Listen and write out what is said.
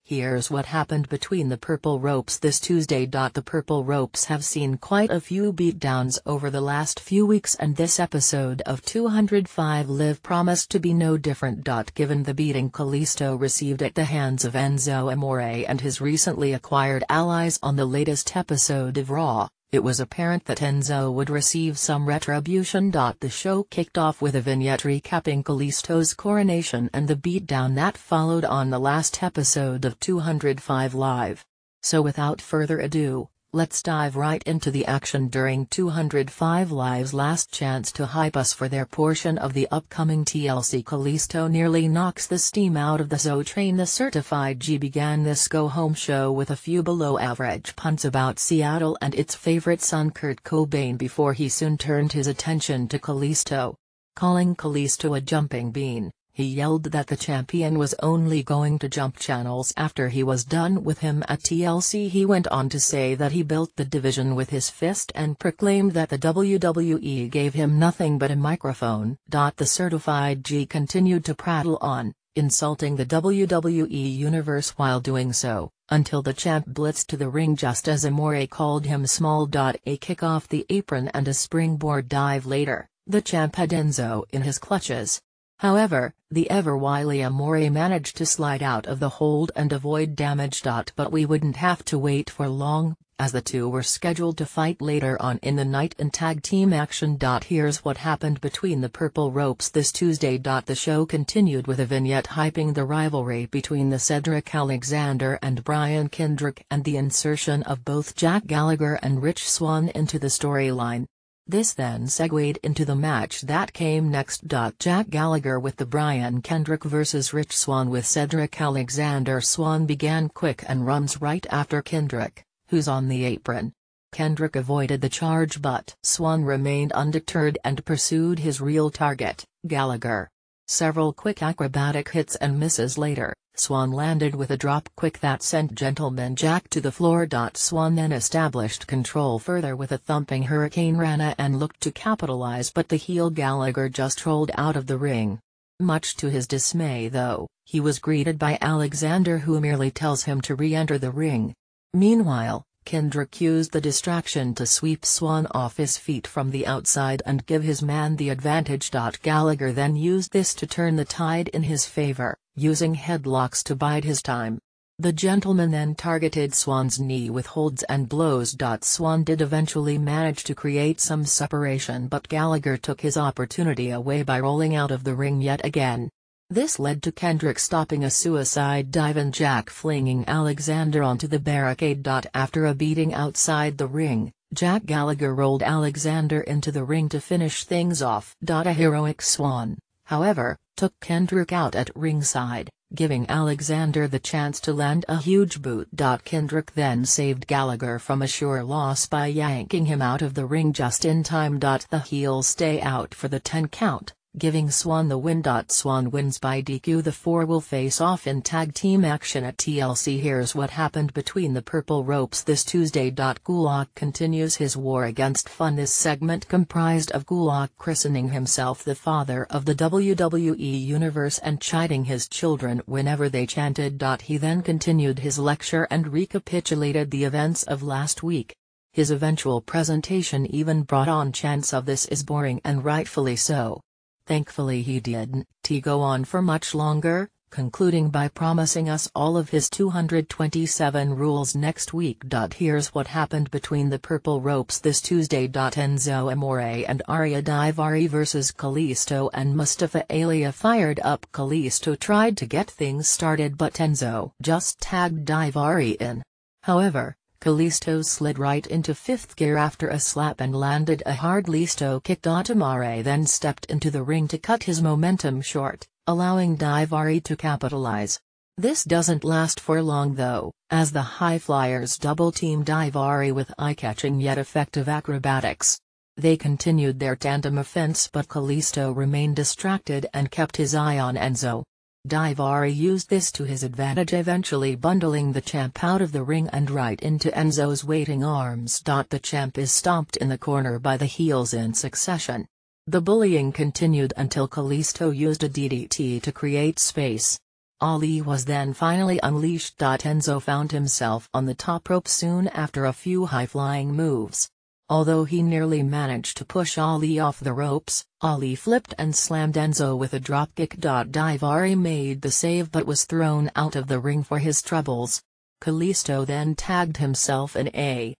Here's what happened between the Purple Ropes this Tuesday. The Purple Ropes have seen quite a few beatdowns over the last few weeks, and this episode of 205 Live promised to be no different. Given the beating Kalisto received at the hands of Enzo Amore and his recently acquired allies on the latest episode of Raw, it was apparent that Enzo would receive some retribution. The show kicked off with a vignette recapping Kalisto's coronation and the beatdown that followed on the last episode of 205 Live. So without further ado, let's dive right into the action during 205 Live's last chance to hype us for their portion of the upcoming TLC. Kalisto nearly knocks the steam out of the Zo train. The Certified G began this go-home show with a few below-average punts about Seattle and its favorite son Kurt Cobain before he soon turned his attention to Kalisto. Calling Kalisto a jumping bean, he yelled that the champion was only going to jump channels after he was done with him at TLC. He went on to say that he built the division with his fist and proclaimed that the WWE gave him nothing but a microphone. The Certified G continued to prattle on, insulting the WWE universe while doing so, until the champ blitzed to the ring just as Amore called him small. A kick off the apron and a springboard dive later, the champ had Enzo in his clutches. However, the ever-wily Amore managed to slide out of the hold and avoid damage. But we wouldn't have to wait for long, as the two were scheduled to fight later on in the night in tag team action. Here's what happened between the Purple Ropes this Tuesday. The show continued with a vignette hyping the rivalry between the Cedric Alexander and Brian Kendrick and the insertion of both Jack Gallagher and Rich Swann into the storyline. This then segued into the match that came next. Jack Gallagher with the Brian Kendrick vs Rich Swann with Cedric Alexander. Swann began quick and runs right after Kendrick, who's on the apron. Kendrick avoided the charge but Swann remained undeterred and pursued his real target, Gallagher. Several quick acrobatic hits and misses later, Swann landed with a drop kick that sent Gentleman Jack to the floor. Swann then established control further with a thumping Hurricane Rana and looked to capitalize, but the heel Gallagher just rolled out of the ring. Much to his dismay though, he was greeted by Alexander, who merely tells him to re-enter the ring. Meanwhile, Kendrick used the distraction to sweep Swann off his feet from the outside and give his man the advantage. Gallagher then used this to turn the tide in his favor, using headlocks to bide his time. The gentleman then targeted Swann's knee with holds and blows. Swann did eventually manage to create some separation, but Gallagher took his opportunity away by rolling out of the ring yet again. This led to Kendrick stopping a suicide dive and Jack flinging Alexander onto the barricade. After a beating outside the ring, Jack Gallagher rolled Alexander into the ring to finish things off. A heroic Swann, however, took Kendrick out at ringside, giving Alexander the chance to land a huge boot. Kendrick then saved Gallagher from a sure loss by yanking him out of the ring just in time. The heels stay out for the 10 count, giving Swann the win. Swann wins by DQ. The four will face off in tag team action at TLC. Here's what happened between the Purple Ropes this Tuesday. Gulak continues his war against fun. This segment comprised of Gulak christening himself the father of the WWE Universe and chiding his children whenever they chanted. He then continued his lecture and recapitulated the events of last week. His eventual presentation even brought on chants of "This is boring," and rightfully so. Thankfully he didn't go on for much longer, concluding by promising us all of his 227 rules next week. Here's what happened between the Purple Ropes this Tuesday. Enzo Amore and Arya Daivari vs Kalisto and Mustafa Ali. Fired up Kalisto tried to get things started, but Enzo just tagged Daivari in. However, Kalisto slid right into 5th gear after a slap and landed a hard Listo kick. Amore then stepped into the ring to cut his momentum short, allowing Daivari to capitalize. This doesn't last for long though, as the High Flyers double-team Daivari with eye-catching yet effective acrobatics. They continued their tandem offense, but Kalisto remained distracted and kept his eye on Enzo. Daivari used this to his advantage, eventually bundling the champ out of the ring and right into Enzo's waiting arms. The champ is stomped in the corner by the heels in succession. The bullying continued until Kalisto used a DDT to create space. Ali was then finally unleashed. Enzo found himself on the top rope soon after a few high-flying moves. Although he nearly managed to push Ali off the ropes, Ali flipped and slammed Enzo with a dropkick. Daivari made the save but was thrown out of the ring for his troubles. Kalisto then tagged himself in a